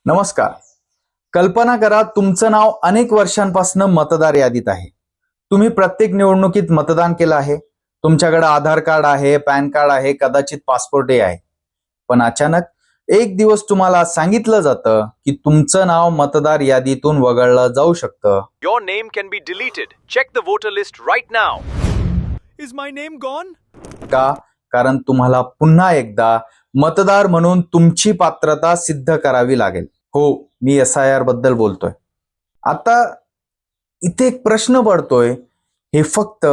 नमस्कार. कल्पना करा तुमचं नाव अनेक वर्षांपासून मतदार यादीत आहे. तुम्ही प्रत्येक निवडणुकीत मतदान केलं आहे. तुमच्याकडे आधार कार्ड आहे, पॅन कार्ड आहे, कदाचित पासपोर्टही आहे. पण अचानक एक दिवस तुम्हाला सांगितलं जातं की तुमचं नाव मतदार यादीतून वगळलं जाऊ शकतं. Your name can be deleted. Check the voter list right now. Is my name gone? का? कारण तुम्हाला पुन्हा एकदा मतदार म्हणून तुमची पात्रता सिद्ध करावी लागेल. हो, मी SIR बद्दल बोलतोय. आता इथे एक प्रश्न पडतोय, हे फक्त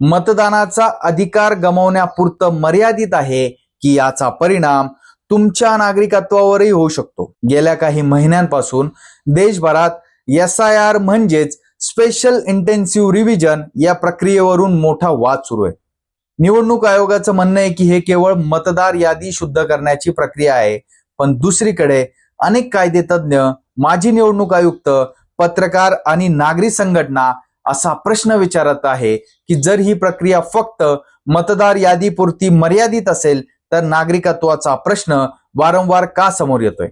मतदानाचा अधिकार गमावण्यापुरतं मर्यादित आहे की याचा परिणाम तुमच्या नागरिकत्वावरही होऊ शकतो. गेल्या काही महिन्यांपासून देशभरात SIR म्हणजेच स्पेशल इंटेन्सिव्ह रिव्हिजन या प्रक्रियेवरून मोठा वाद सुरू आहे. निवडणूक आयोगाचं म्हणणं आहे की हे केवळ मतदार यादी शुद्ध करण्याची प्रक्रिया आहे. पण दुसरीकडे अनेक कायदेतज्ञ, माजी निवडणूक आयुक्त, पत्रकार आणि नागरी संघटना असा प्रश्न विचारत आहे की जर ही प्रक्रिया फक्त मतदार यादीपुरती मर्यादित असेल तर नागरिकत्वाचा प्रश्न वारंवार का समोर येतोय.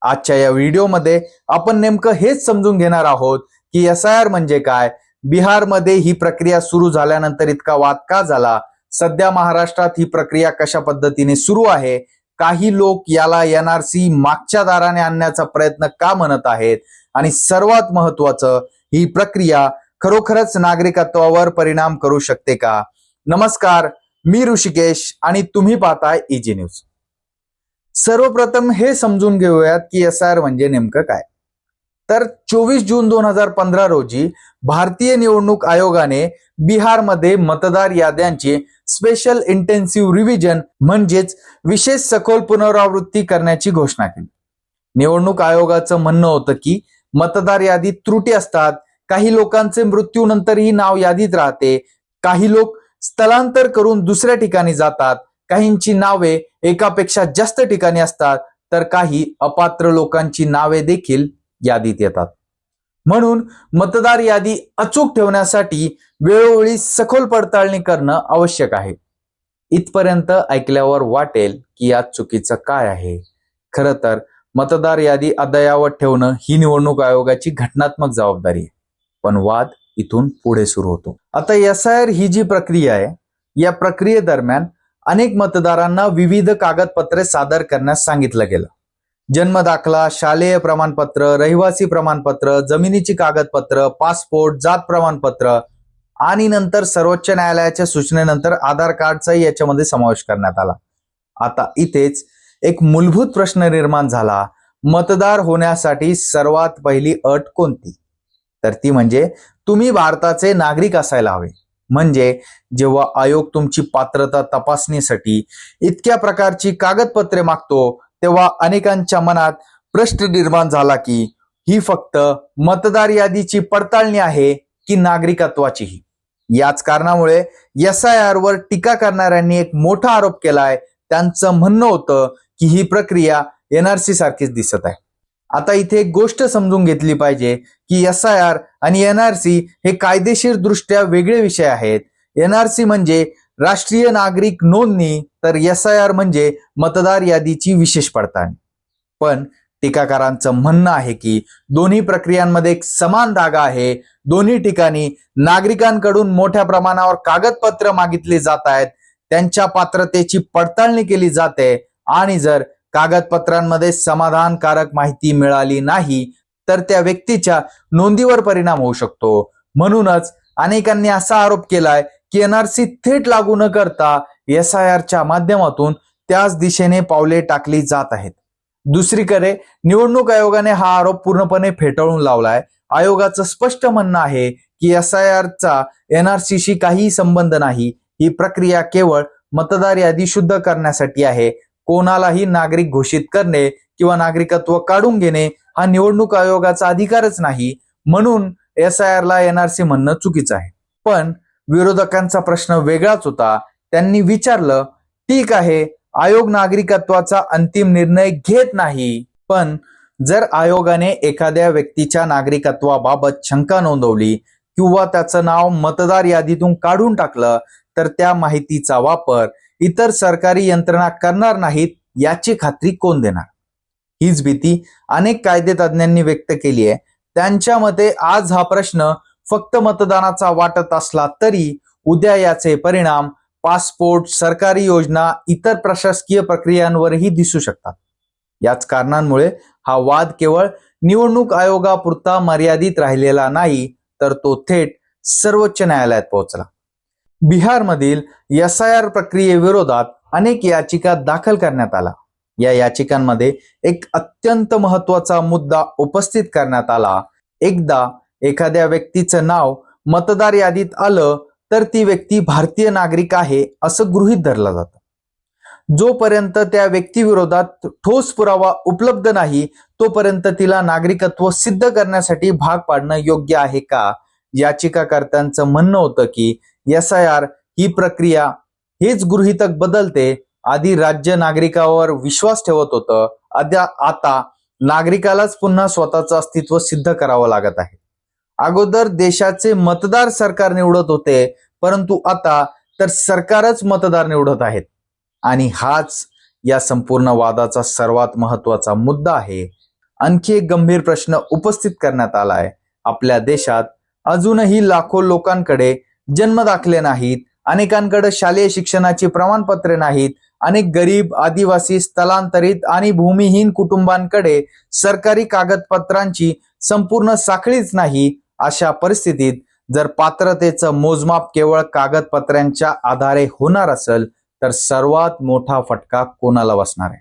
आजच्या या व्हिडिओमध्ये आपण नेमकं हेच समजून घेणार आहोत की SIR म्हणजे काय, बिहारमध्ये ही प्रक्रिया सुरू झाल्यानंतर इतका वाद का झाला, सध्या महाराष्ट्रात ही प्रक्रिया कशा पद्धतीने सुरू आहे, काही लोक याला NRC मागच्या दाराने आणण्याचा प्रयत्न का म्हणत आहेत आणि सर्वात महत्वाचं, ही प्रक्रिया खरोखरच नागरिकत्वावर परिणाम करू शकते का. नमस्कार, मी ऋषिकेश आणि तुम्ही पाहताय EG न्यूज. सर्वप्रथम हे समजून घेऊयात की SIR म्हणजे नेमकं काय. तर 24 जून 2015 रोजी भारतीय निवडणूक आयोगाने बिहारमध्ये मतदार याद्यांची स्पेशल इंटेन्सिव्ह रिव्हिजन म्हणजेच विशेष सखोल पुनरावृत्ती करण्याची घोषणा केली. निवडणूक आयोगाचं म्हणणं होतं की मतदार यादीत त्रुटी असतात, काही लोकांचे मृत्यूनंतरही नाव यादीत राहते, काही लोक स्थलांतर करून दुसऱ्या ठिकाणी जातात, काहींची नावे एकापेक्षा जास्त ठिकाणी असतात, तर काही अपात्र लोकांची नावे देखील यादीत येतात. म्हणून मतदार यादी अचूक ठेवण्यासाठी वेळोवेळी सखोल पडताळणी करणं आवश्यक आहे. इथपर्यंत ऐकल्यावर वाटेल की यात चुकीचं काय आहे. खरं तर मतदार यादी अद्ययावत ठेवणं ही निवडणूक आयोगाची घटनात्मक जबाबदारी आहे. पण वाद इथून पुढे सुरू होतो. आता SIR ही जी प्रक्रिया आहे, या प्रक्रियेदरम्यान अनेक मतदारांना विविध कागदपत्रे सादर करण्यास सांगितलं गेलं. जन्म दाखला, शालेय प्रमाणपत्र, रहिवासी प्रमाणपत्र, जमिनीची कागदपत्र, पासपोर्ट, जात प्रमाणपत्र आणि नंतर सर्वोच्च न्यायालयाच्या सूचनेनंतर आधार कार्डचाही याच्यामध्ये समावेश करण्यात आला. आता इथेच एक मूलभूत प्रश्न निर्माण झाला, मतदार होण्यासाठी सर्वात पहिली अट कोणती? तर ती म्हणजे तुम्ही भारताचे नागरिक असायला हवे. म्हणजे जेव्हा आयोग तुमची पात्रता तपासणीसाठी इतक्या प्रकारची कागदपत्रे मागतो तेव्हा अनेकांच्या मनात प्रश्न निर्माण झाला की ही फक्त मतदार यादीची पडताळणी आहे की नागरिकत्वाचीही. याच कारणामुळे SIR वर टीका करणाऱ्यांनी एक मोठा आरोप केलाय. त्यांचं म्हणणं होतं की ही प्रक्रिया NRC सारखीच दिसत आहे. आता इथे एक गोष्ट समजून घेतली पाहिजे की SIR आणि NRC हे कायदेशीर दृष्ट्या वेगळे विषय आहेत. NRC म्हणजे राष्ट्रीय नागरिक नोंदणी, तर SIR म्हणजे मतदार यादीची विशेष पडताळणी. पण टीकाकारांचं म्हणणं आहे की दोन्ही प्रक्रियांमध्ये एक समान धागा आहे. दोन्ही ठिकाणी नागरिकांकडून मोठ्या प्रमाणावर कागदपत्र मागितली जात आहेत, त्यांच्या पात्रतेची पडताळणी केली जाते आणि जर कागदपत्रांमध्ये समाधानकारक माहिती मिळाली नाही तर त्या व्यक्तीच्या नोंदीवर परिणाम होऊ शकतो. म्हणूनच अनेकांनी असा आरोप केलाय की NRC थेट लागू न करता SIRच्या माध्यमातून त्याच दिशेने पावले टाकली जात आहेत. दुसरीकडे निवडणूक आयोगाने हा आरोप पूर्णपणे फेटाळून लावलाय. आयोगाचं स्पष्ट म्हणणं आहे की SIRचा NRCशी काही संबंध नाही. ही प्रक्रिया केवळ मतदार यादी शुद्ध करण्यासाठी आहे. कोणालाही नागरिक घोषित करणे किंवा नागरिकत्व काढून घेणे हा निवडणूक आयोगाचा अधिकारच नाही. म्हणून SIR ला NRC म्हणणं चुकीचं आहे. पण विरोधकांचा प्रश्न वेगळाच होता. त्यांनी विचारलं, ठीक आहे, आयोग नागरिकत्वाचा अंतिम निर्णय घेत नाही, पण जर आयोगाने एखाद्या व्यक्तीच्या नागरिकत्वाबाबत शंका नोंदवली किंवा त्याचं नाव मतदार यादीतून काढून टाकलं तर त्या माहितीचा वापर इतर सरकारी यंत्रणा करणार नाहीत याची खात्री कोण देणार? हीच भीती अनेक कायदेतज्ञांनी व्यक्त केली आहे. त्यांच्या मते आज हा प्रश्न फक्त मतदानाचा वाटत असला तरी उद्या याचे परिणाम पासपोर्ट, सरकारी योजना, इतर प्रशासकीय प्रक्रियांवरही दिसू शकतात. याच कारणांमुळे हा वाद केवळ निवडणूक आयोगापुरता मर्यादित राहिलेला नाही, तर तो थेट सर्वोच्च न्यायालयात पोहोचला. बिहारमधील SIR प्रक्रियेविरोधात अनेक याचिका दाखल करण्यात आल्या. या याचिकांमध्ये एक अत्यंत महत्त्वाचा मुद्दा उपस्थित करण्यात आला. एकदा एखाद्या व्यक्तीचं नाव मतदार यादीत आलं तर ती व्यक्ती भारतीय नागरिक आहे असं गृहीत धरलं जातं. जोपर्यंत त्या व्यक्तीविरोधात ठोस पुरावा उपलब्ध नाही तोपर्यंत तिला नागरिकत्व सिद्ध करण्यासाठी भाग पाडणं योग्य आहे का? याचिकाकर्त्यांचं म्हणणं होतं की SIR ही प्रक्रिया हेच गृहीतक बदलते. आधी राज्य नागरिकावर विश्वास ठेवत होतं, आता नागरिकालाच पुन्हा स्वतःचं अस्तित्व सिद्ध करावं लागत आहे. अगोदर देशाचे मतदार सरकार निवडत होते, परंतु आता तर सरकारच मतदार निवडत आहेत. आणि हाच या संपूर्ण वादाचा सर्वात महत्त्वाचा मुद्दा आहे. आणखी एक गंभीर प्रश्न उपस्थित करण्यात आला आहे. आपल्या देशात अजूनही लाखो लोकांकडे जन्मदाखले नाहीत, अनेकांकडे शालेय शिक्षणाची प्रमाणपत्रे नाहीत, अनेक गरीब, आदिवासी, स्थलांतरित आणि भूमिहीन कुटुंबांकडे सरकारी कागदपत्रांची संपूर्ण साखळीच नाही. अशा परिस्थितीत जर पात्रतेचं मोजमाप केवळ कागदपत्रांच्या आधारे होणार असेल तर सर्वात मोठा फटका कोणाला बसणार आहे?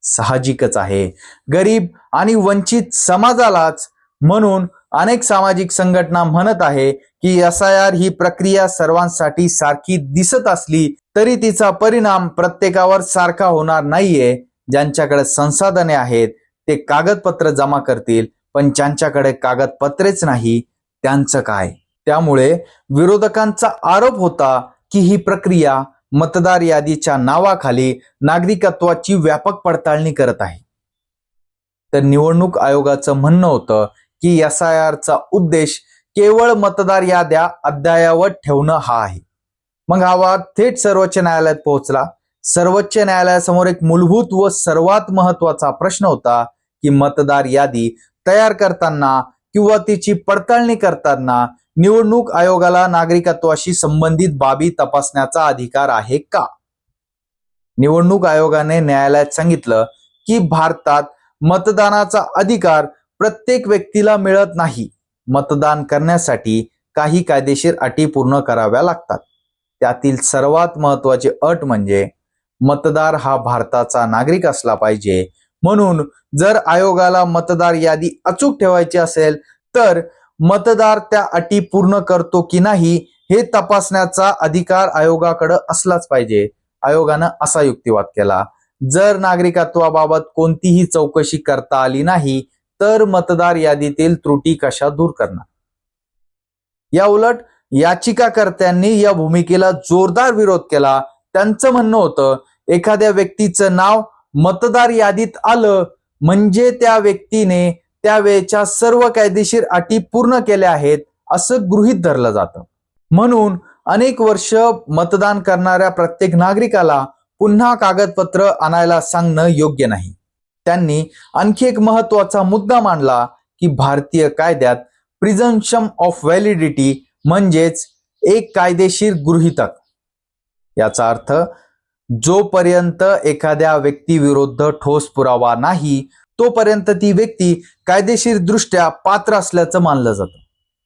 साहजिकच आहे, गरीब आणि वंचित समाजालाच. म्हणून अनेक सामाजिक संघटना म्हणत आहे की SIR ही प्रक्रिया सर्वांसाठी सारखी दिसत असली तरी तिचा परिणाम प्रत्येकावर सारखा होणार नाहीये. ज्यांच्याकडे संसाधने आहेत ते कागदपत्र जमा करतील, पण ज्यांच्याकडे कागदपत्रेच नाही त्यांचं काय? त्यामुळे विरोधकांचा आरोप होता की ही प्रक्रिया मतदार यादीच्या नावाखाली नागरिकत्वाची व्यापक पडताळणी करत आहे. तर निवडणूक आयोगाचं म्हणणं होतं की SIRचा उद्देश केवळ मतदार याद्या अद्ययावत ठेवणं हा आहे. मग हा वाद थेट सर्वोच्च न्यायालयात पोहोचला. सर्वोच्च न्यायालयासमोर एक मूलभूत व सर्वात महत्त्वाचा प्रश्न होता की मतदार यादी तयार करताना किंवा तिची पडताळणी करताना निवडणूक आयोगाला नागरिकत्वाशी संबंधित बाबी तपासण्याचा अधिकार आहे का? निवडणूक आयोगाने न्यायालयात सांगितलं की भारतात मतदानाचा अधिकार प्रत्येक व्यक्तीला मिळत नाही. मतदान करण्यासाठी काही कायदेशीर अटी पूर्ण कराव्या लागतात. त्यातील सर्वात महत्त्वाची अट म्हणजे मतदार हा भारताचा नागरिक असला पाहिजे. म्हणून जर आयोगाला मतदार यादी अचूक ठेवायची असेल तर मतदार त्या अटी पूर्ण करतो की नाही हे तपासण्याचा अधिकार आयोगाकडे असलाच पाहिजे. आयोगानं असा युक्तिवाद केला, जर नागरिकत्वाबाबत कोणतीही चौकशी करता आली नाही तर मतदार यादीतील त्रुटी कशा दूर करणार? या उलट याचिकाकर्त्यांनी या भूमिकेला जोरदार विरोध केला. त्यांचं म्हणणं होतं, एखाद्या व्यक्तीचं नाव मतदार यादीत आलं म्हणजे त्या व्यक्तीने त्यावेळेच्या सर्व कायदेशीर अटी पूर्ण केल्या आहेत असं गृहीत धरलं जातं. म्हणून अनेक वर्ष मतदान करणाऱ्या प्रत्येक नागरिकाला पुन्हा कागदपत्र आणायला सांगणं योग्य नाही. त्यांनी आणखी एक महत्त्वाचा मुद्दा मांडला की भारतीय कायद्यात प्रिझम्पशन ऑफ व्हॅलिडिटी म्हणजेच एक कायदेशीर गृहीतक. याचा अर्थ जोपर्यंत एखाद्या व्यक्तीविरुद्ध ठोस पुरावा नाही तोपर्यंत ती व्यक्ती कायदेशीर दृष्ट्या पात्र असल्याचं मानलं जातं.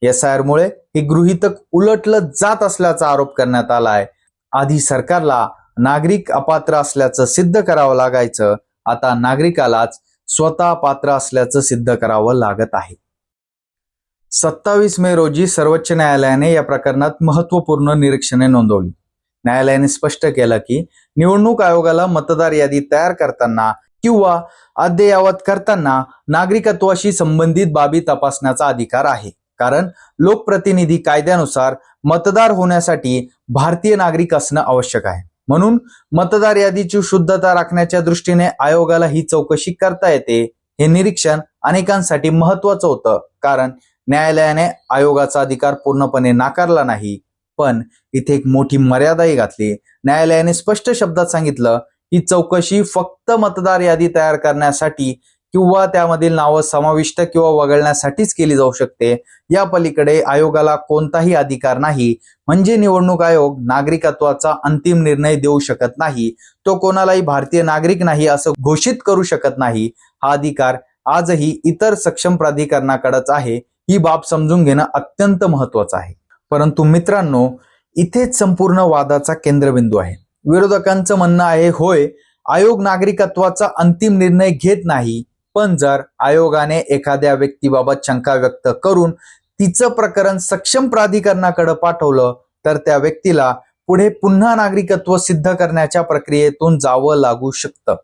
SIR मुळे हे गृहीतक उलटलं जात असल्याचा आरोप करण्यात आलाय. आधी सरकारला नागरिक अपात्र असल्याचं सिद्ध करावं लागायचं, आता नागरिकालाच स्वतः पात्र असल्याचं सिद्ध करावं लागत आहे. 27 मे रोजी सर्वोच्च न्यायालयाने या प्रकरणात महत्त्वपूर्ण निरीक्षणे नोंदवली. न्यायालयाने स्पष्ट केलं की निवडणूक आयोगाला मतदार यादी तयार करताना किंवा अद्ययावत करताना नागरिकत्वाशी संबंधित बाबी तपासण्याचा अधिकार आहे. कारण लोकप्रतिनिधी कायद्यानुसार मतदार होण्यासाठी भारतीय नागरिक असणं आवश्यक आहे. म्हणून मतदार यादीची शुद्धता राखण्याच्या दृष्टीने आयोगाला ही चौकशी करता येते. हे निरीक्षण अनेकांसाठी महत्त्वाचं होतं, कारण न्यायालयाने आयोगाचा अधिकार पूर्णपणे नाकारला नाही, पण इथे एक मोठी मर्यादाही घातली. न्यायालयाने स्पष्ट शब्दात सांगितलं ही चौकशी फक्त मतदार यादी तयार करण्यासाठी किंवा त्यामधील नावं समाविष्ट किंवा वगळण्यासाठीच केली जाऊ शकते. या पलीकडे आयोगाला कोणताही अधिकार नाही. म्हणजे निवडणूक आयोग नागरिकत्वाचा अंतिम निर्णय देऊ शकत नाही. तो कोणालाही भारतीय नागरिक नाही असं घोषित करू शकत नाही. हा अधिकार आजही इतर सक्षम प्राधिकरणाकडेच आहे. ही बाब समजून घेणं अत्यंत महत्वाचं आहे. परंतु मित्रांनो, इथेच संपूर्ण वादाचा केंद्रबिंदू आहे. विरोधकांचं म्हणणं आहे, होय, आयोग नागरिकत्वाचा अंतिम निर्णय घेत नाही, पण जर आयोगाने एखाद्या व्यक्तीबाबत शंका व्यक्त करून तिचं प्रकरण सक्षम प्राधिकरणाकडे पाठवलं तर त्या व्यक्तीला पुढे पुन्हा नागरिकत्व सिद्ध करण्याच्या प्रक्रियेतून जावं लागू शकतं.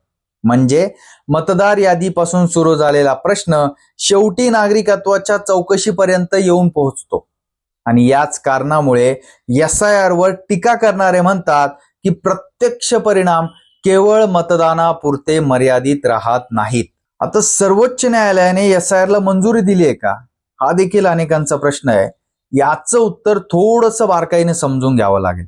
म्हणजे मतदार यादीपासून सुरू झालेला प्रश्न शेवटी नागरिकत्वाच्या चौकशीपर्यंत येऊन पोहोचतो. आणि याच कारणामुळे SIR वर टीका करणारे म्हणतात की प्रत्यक्ष परिणाम केवळ मतदानापुरते मर्यादित राहत नाहीत. आता सर्वोच्च न्यायालयाने SIR ला मंजुरी दिली आहे का, हा देखील अनेकांचा प्रश्न आहे. याचं उत्तर थोडंसं बारकाईने समजून घ्यावं लागेल.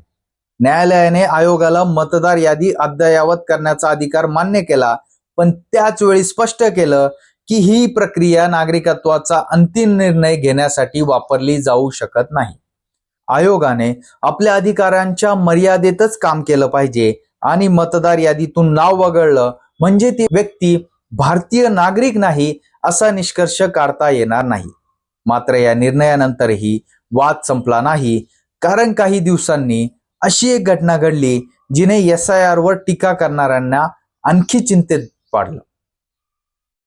न्यायालयाने आयोगाला मतदार यादी अद्ययावत करण्याचा अधिकार मान्य केला, पण त्याच वेळी स्पष्ट केलं की ही प्रक्रिया नागरिकत्वाचा अंतिम निर्णय घेण्यासाठी वापरली जाऊ शकत नाही. आयोगाने आपल्या अधिकारांच्या मर्यादेतच काम केलं पाहिजे आणि मतदार यादीतून नाव वगळलं म्हणजे ती व्यक्ती भारतीय नागरिक नाही असा निष्कर्ष काढता येणार नाही. मात्र या निर्णयानंतरही वाद संपला नाही, कारण काही दिवसांनी अशी एक घटना घडली जिने SIR वर टीका करणाऱ्यांना आणखी चिंतेत पाडलं.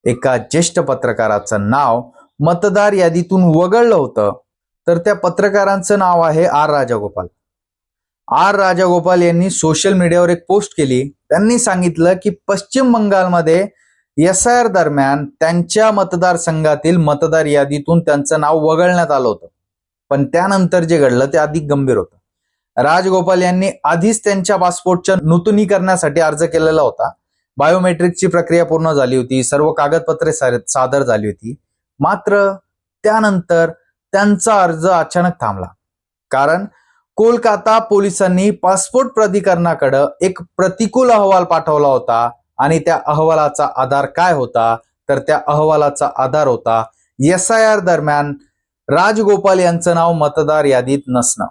एका ज्येष्ठ पत्रकाराचं नाव मतदार यादीतून वगळलं होतं. तर त्या पत्रकारांचं नाव आहे R. राजागोपाल. R. राजागोपाल यांनी सोशल मीडियावर एक पोस्ट केली. त्यांनी सांगितलं की पश्चिम बंगालमध्ये SIR दरम्यान त्यांच्या मतदारसंघातील मतदार यादीतून त्यांचं नाव वगळण्यात आलं होतं. पण त्यानंतर जे घडलं ते अधिक गंभीर होतं. राजगोपाल यांनी आधीच त्यांच्या पासपोर्टच्या नूतनीकरणासाठी अर्ज केलेला होता. बायोमेट्रिकची प्रक्रिया पूर्ण झाली होती, सर्व कागदपत्रे सादर झाली होती. मात्र त्यानंतर त्यांचा अर्ज अचानक थांबला, कारण कोलकाता पोलिसांनी पासपोर्ट प्राधिकरणाकडे एक प्रतिकूल अहवाल पाठवला होता. आणि त्या अहवालाचा आधार काय होता, तर त्या अहवालाचा आधार होता SIR दरम्यान राजगोपाल यांचं नाव मतदार यादीत नसणं.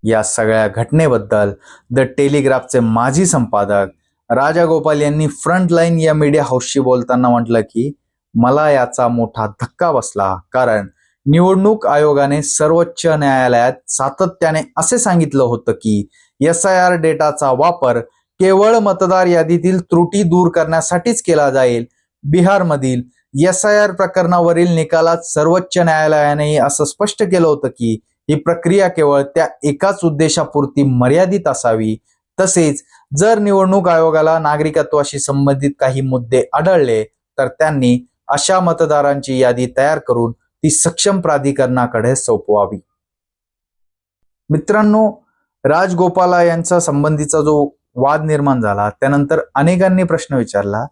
या सगळ्या घटनेबद्दल द टेलिग्राफचे माजी संपादक राजागोपाल यांनी फ्रंटलाईन या मीडिया हाऊसशी बोलताना म्हटलं की मला याचा मोठा धक्का बसला, कारण निवडणूक आयोगाने सर्वोच्च न्यायालयात सातत्याने असे सांगितलं होतं की SIR डेटाचा वापर केवळ मतदार यादीतील त्रुटी दूर करण्यासाठीच केला जाईल. बिहारमधील SIR प्रकरणावरील निकालात सर्वोच्च न्यायालयाने असं स्पष्ट केलं होतं की ही प्रक्रिया केवळ त्या एकाच उद्देशापुरती मर्यादित असावी. तसेच जर निवडणूक आयोगाला नागरिकत्वाशी संबंधित काही मुद्दे आढळले तर त्यांनी अशा मतदारांची यादी तयार करून ती सक्षम प्राधिकरणाकडे सोपवावी. मित्रांनो, राजगोपाला यांचा संबंधीचा जो वाद निर्माण झाला त्यानंतर अनेकांनी प्रश्न विचारला,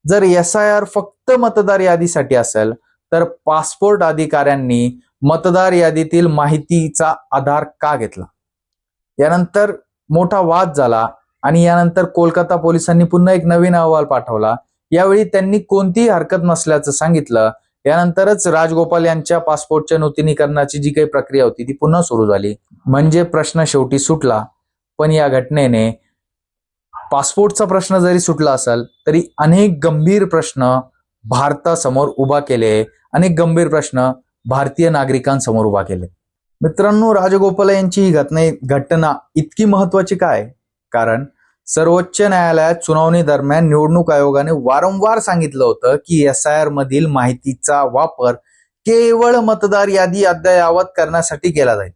जर SIR फक्त मतदार यादीसाठी असेल तर पासपोर्ट अधिकाऱ्यांनी मतदार यादीतील माहितीचा आधार का घेतला. यानंतर मोठा वाद झाला आणि यानंतर कोलकाता पोलिसांनी पुन्हा एक नवीन अहवाल पाठवला. यावेळी त्यांनी कोणतीही हरकत नसल्याचं सांगितलं. यानंतरच राजगोपाल यांच्या पासपोर्टच्या नूतनीकरणाची जी काही प्रक्रिया होती ती पुन्हा सुरू झाली. म्हणजे प्रश्न शेवटी सुटला. पण या घटनेने पासपोर्टचा प्रश्न जरी सुटला असेल तरी अनेक गंभीर प्रश्न भारतासमोर उभा केले, अनेक गंभीर प्रश्न भारतीय नागरिकांसमोर उभा केले. मित्रांनो, राजगोपाल यांची ही घटना इतकी महत्वाची काय, कारण सर्वोच्च न्यायालयात सुनावणी दरम्यान निवडणूक आयोगाने वारंवार सांगितलं होतं की SIR मधील माहितीचा वापर केवळ मतदार यादी अद्ययावत करण्यासाठी केला जाईल.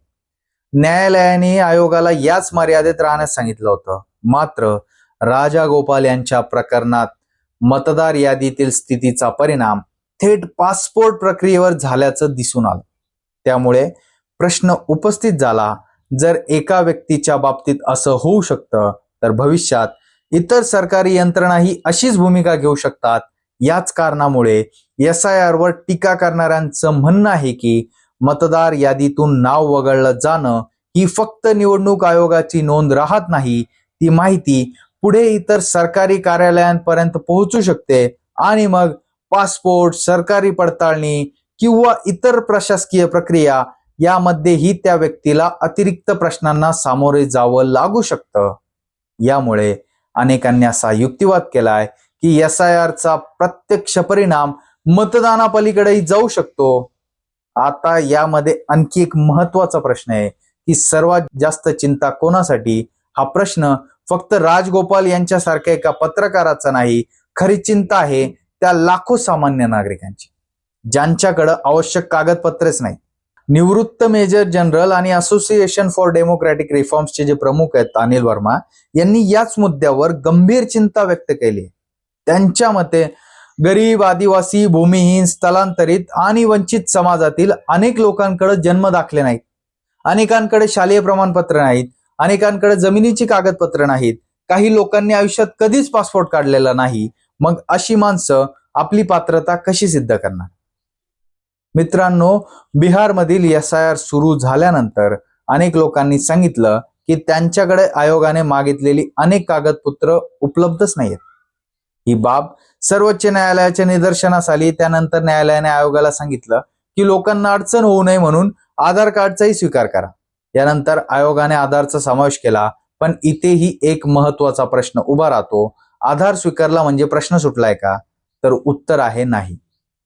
न्यायालयाने आयोगाला याच मर्यादेत राहण्यास सांगितलं होतं. मात्र राजागोपाल यांच्या प्रकरणात मतदार यादीतील स्थितीचा परिणाम थेट पासपोर्ट प्रक्रियेवर झाल्याचं दिसून आलं. त्यामुळे प्रश्न उपस्थित झाला, जर एका व्यक्तीच्या बाबतीत असं होऊ शकतं तर भविष्यात इतर सरकारी यंत्रणाही अशीच भूमिका घेऊ शकतात. याच कारणामुळे SIR वर टीका करणाऱ्यांचं म्हणणं आहे की मतदार यादीतून नाव वगळलं जाणं ही फक्त निवडणूक आयोगाची नोंद राहत नाही, ती माहिती पुढे इतर सरकारी कार्यालयांपर्यंत पोहोचू शकते आणि मग पासपोर्ट, सरकारी पडताळणी किंवा इतर प्रशासकीय प्रक्रिया यामध्येही त्या व्यक्तीला अतिरिक्त प्रश्नांना सामोरे जावं लागू शकतं. यामुळे अनेकांनी असा युक्तिवाद केलाय की SIRचा प्रत्यक्ष परिणाम मतदानापलीकडेही जाऊ शकतो. आता यामध्ये आणखी एक महत्वाचा प्रश्न आहे की सर्वात जास्त चिंता कोणासाठी? हा प्रश्न फक्त राजगोपाल यांच्यासारख्या एका पत्रकाराचा नाही, खरी चिंता आहे त्या लाखो सामान्य नागरिकांची, ज्यांच्याकडे आवश्यक कागदपत्रेच नाही. निवृत्त मेजर जनरल आणि असोसिएशन फॉर डेमोक्रॅटिक रिफॉर्म्सचे जे प्रमुख आहेत अनिल वर्मा यांनी याच मुद्द्यावर गंभीर चिंता व्यक्त केली. त्यांच्या मते गरीब, आदिवासी, भूमिहीन, स्थलांतरित आणि वंचित समाजातील अनेक लोकांकडे जन्म दाखले नाहीत, अनेकांकडे शालेय प्रमाणपत्र नाहीत, अनेकांकडे जमिनीची कागदपत्र नाहीत, काही लोकांनी आयुष्यात कधीच पासपोर्ट काढलेला नाही. मग अशी माणसं आपली पात्रता कशी सिद्ध करणार? मित्रांनो, बिहारमधील SIR सुरू झाल्यानंतर अनेक लोकांनी सांगितलं की त्यांच्याकडे आयोगाने मागितलेली अनेक कागदपत्र उपलब्धच नाहीत. ही बाब सर्वोच्च न्यायालयाच्या निदर्शनास आली. त्यानंतर न्यायालयाने आयोगाला सांगितलं की लोकांना अडचण होऊ नये म्हणून आधार कार्डचाही स्वीकार करा. यानंतर आयोगाने आधारचा समावेश केला. पण इथेही एक महत्वाचा प्रश्न उभा राहतो. आधार स्वीकारला म्हणजे प्रश्न सुटलाय का? तर उत्तर आहे नाही.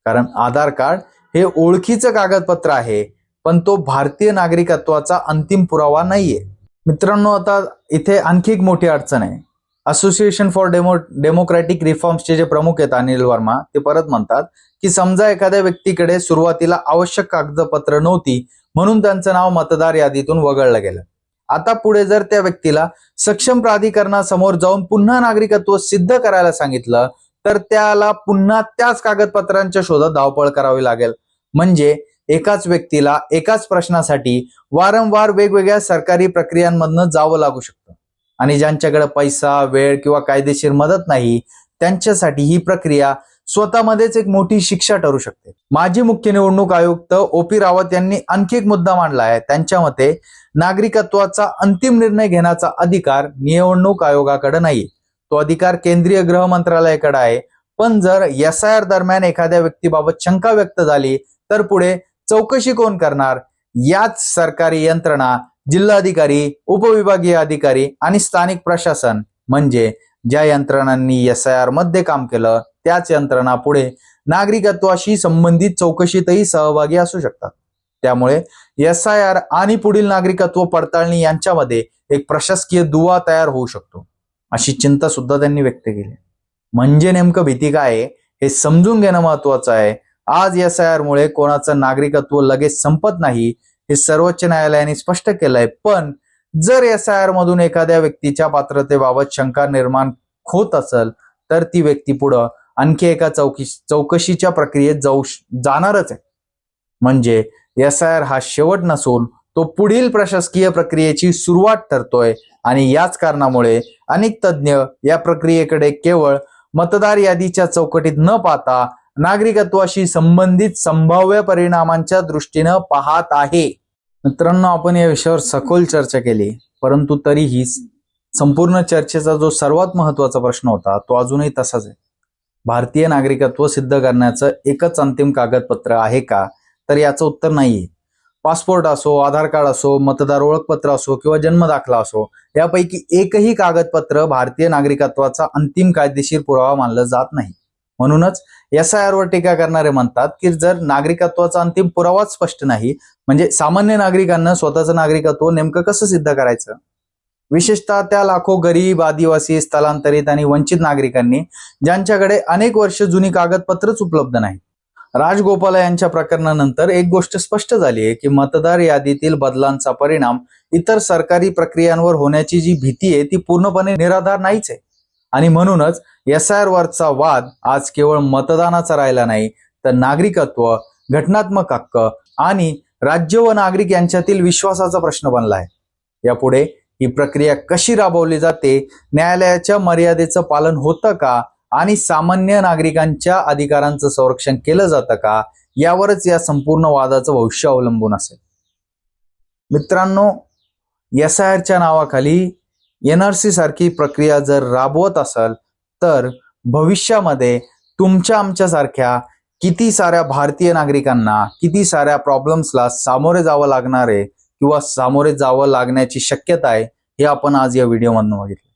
कारण आधार कार्ड हे ओळखीचं कागदपत्र आहे, पण तो भारतीय नागरिकत्वाचा अंतिम पुरावा नाहीये. मित्रांनो, आता इथे आणखी एक मोठी अडचण आहे. असोसिएशन फॉर डेमोक्रॅटिक रिफॉर्म्सचे जे प्रमुख आहेत अनिल वर्मा, ते परत म्हणतात की समजा एखाद्या व्यक्तीकडे सुरुवातीला आवश्यक कागदपत्र नव्हती म्हणून त्यांचं नाव मतदार यादीतून वगळलं गेलं. आता पुढे जर त्या व्यक्तीला सक्षम प्राधिकरणासमोर जाऊन पुन्हा नागरिकत्व सिद्ध करायला सांगितलं तर त्याला पुन्हा त्याच कागदपत्रांच्या शोधात धावपळ करावी लागेल. म्हणजे एकाच व्यक्तीला एकाच प्रश्नासाठी वारंवार वेगवेगळ्या सरकारी प्रक्रियांमधनं जावं लागू शकतं. आणि ज्यांच्याकडे पैसा, वेळ किंवा कायदेशीर मदत नाही त्यांच्यासाठी ही प्रक्रिया स्वतःमध्येच एक मोठी शिक्षा ठरू शकते. माजी मुख्य निवडणूक आयुक्त OP रावत यांनी आणखी एक मुद्दा मांडला आहे. त्यांच्या मते नागरिकत्वाचा अंतिम निर्णय घेण्याचा अधिकार निवडणूक आयोगाकडे नाही, तो अधिकार केंद्रीय गृह मंत्रालयाकडे आहे. पण जर SIR दरम्यान एखाद्या व्यक्तीबाबत शंका व्यक्त झाली तर पुढे चौकशी कोण करणार? याच सरकारी यंत्रणा, जिल्हाधिकारी, उपविभागीय अधिकारी आणि स्थानिक प्रशासन, म्हणजे ज्या यंत्रणांनी SIR मध्ये काम केलं त्याच यंत्रणा पुढे नागरिकत्वाशी संबंधित चौकशीतही सहभागी असू शकतात. त्यामुळे SIR आणि पुढील नागरिकत्व पडताळणी यांच्यामध्ये एक प्रशासकीय दुवा तयार होऊ शकतो, अशी चिंता सुद्धा त्यांनी व्यक्त केली. म्हणजे नेमकं भीती काय आहे हे समजून घेणं महत्वाचं आहे. आज SIR मुळे कोणाचं नागरिकत्व लगेच संपत नाही हे सर्वोच्च न्यायालयाने स्पष्ट केलंय. पण जर SIR मधून एखाद्या व्यक्तीच्या पात्रतेबाबत शंका निर्माण होत असेल तर ती व्यक्ती पुढं आणखी एका चौकशीच्या प्रक्रियेत जाणारच आहे. म्हणजे SIR हा शेवट नसून तो पुढील प्रशासकीय प्रक्रियेची सुरुवात ठरतोय. आणि याच कारणामुळे अनेक तज्ज्ञ या प्रक्रियेकडे केवळ मतदार यादीच्या चौकटीत न पाहता नागरिकत्वाशी संबंधित संभाव्य परिणामांच्या दृष्टीनं पाहत आहे. मित्रांनो, आपण या विषयावर सखोल चर्चा केली, परंतु तरीही संपूर्ण चर्चेचा जो सर्वात महत्वाचा प्रश्न होता तो अजूनही तसाच आहे. भारतीय नागरिकत्व सिद्ध करण्याचं एकच अंतिम कागदपत्र आहे का? तर याचं उत्तर नाहीये. पासपोर्ट असो, आधार कार्ड असो, मतदार ओळखपत्र असो किंवा जन्म दाखला असो, यापैकी एकही कागदपत्र भारतीय नागरिकत्वाचा अंतिम कायदेशीर पुरावा मानलं जात नाही. म्हणूनच SIR वर टीका करणारे म्हणतात की जर नागरिकत्वाचा अंतिम पुरावाच स्पष्ट नाही, म्हणजे सामान्य नागरिकांना स्वतःचं नागरिकत्व नेमकं कसं सिद्ध करायचं? विशेषतः त्या लाखो गरीब, आदिवासी, स्थलांतरित आणि वंचित नागरिकांनी ज्यांच्याकडे अनेक वर्ष जुनी कागदपत्रच उपलब्ध नाही. राजगोपाल यांच्या प्रकरणानंतर एक गोष्ट स्पष्ट झाली आहे की मतदार यादीतील बदलांचा परिणाम इतर सरकारी प्रक्रियांवर होण्याची जी भीती आहे ती पूर्णपणे निराधार नाहीच आहे. आणि म्हणूनच SIR वरचा वाद आज केवळ मतदानाचा राहिला नाही, तर नागरिकत्व, घटनात्मक हक्क आणि राज्य व नागरिक यांच्यातील विश्वासाचा प्रश्न बनला आहे. यापुढे ही प्रक्रिया कशी राबवली जाते, न्यायालयाच्या मर्यादेचं पालन होतं का आणि सामान्य नागरिकांच्या अधिकारांचं संरक्षण केलं जातं का, यावरच या संपूर्ण वादाचं भविष्य अवलंबून असेल. मित्रांनो, SIRच्या नावाखाली NRC सारखी प्रक्रिया जर राबवत असाल तर भविष्यामध्ये तुमच्या आमच्यासारख्या किती साऱ्या भारतीय नागरिकांना किती साऱ्या प्रॉब्लेम्सला सामोरे जावं लागणार आहे किंवा सामोरे जावं लागण्याची शक्यता आहे हे आपण आज या व्हिडिओमधून बघितलं.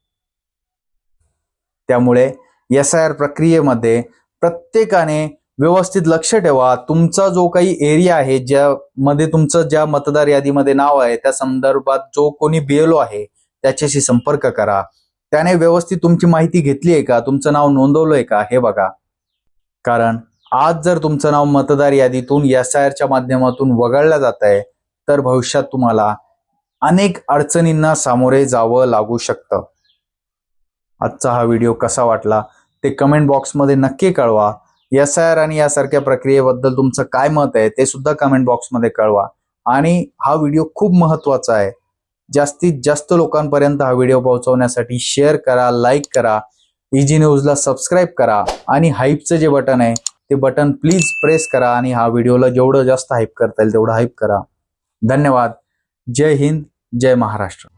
त्यामुळे SIR प्रक्रियेमध्ये प्रत्येकाने व्यवस्थित लक्ष ठेवा. तुमचा जो काही एरिया आहे ज्यामध्ये तुमचं ज्या मतदार यादीमध्ये नाव आहे त्या संदर्भात जो कोणी BLO आहे त्याच्याशी संपर्क करा. त्याने व्यवस्थित तुमची माहिती घेतली आहे का, तुमचं नाव नोंदवलंय का हे बघा. कारण आज जर तुमचं नाव मतदार यादीतून SIRच्या माध्यमातून वगळलं जात आहे तर भविष्यात तुम्हाला अनेक अडचणींना सामोरे जावं लागू शकतं. आजचा हा व्हिडिओ कसा वाटला ते कमेंट बॉक्समध्ये नक्की कळवा. SIR आणि यासारख्या प्रक्रियेबद्दल तुमचं काय मत आहे ते सुद्धा कमेंट बॉक्समध्ये कळवा. आणि हा व्हिडिओ खूप महत्त्वाचा आहे. जास्तीत जास्त लोकांपर्यंत हा व्हिडिओ पोहोचवण्यासाठी शेअर करा, लाईक करा, EG न्यूजला सबस्क्राईब करा आणि हाईपचं जे बटन आहे ते बटन प्लीज प्रेस करा आणि हा व्हिडिओला जेवढं जास्त हाईप करता येईल तेवढं हाईप करा. धन्यवाद. जय हिंद, जय महाराष्ट्र.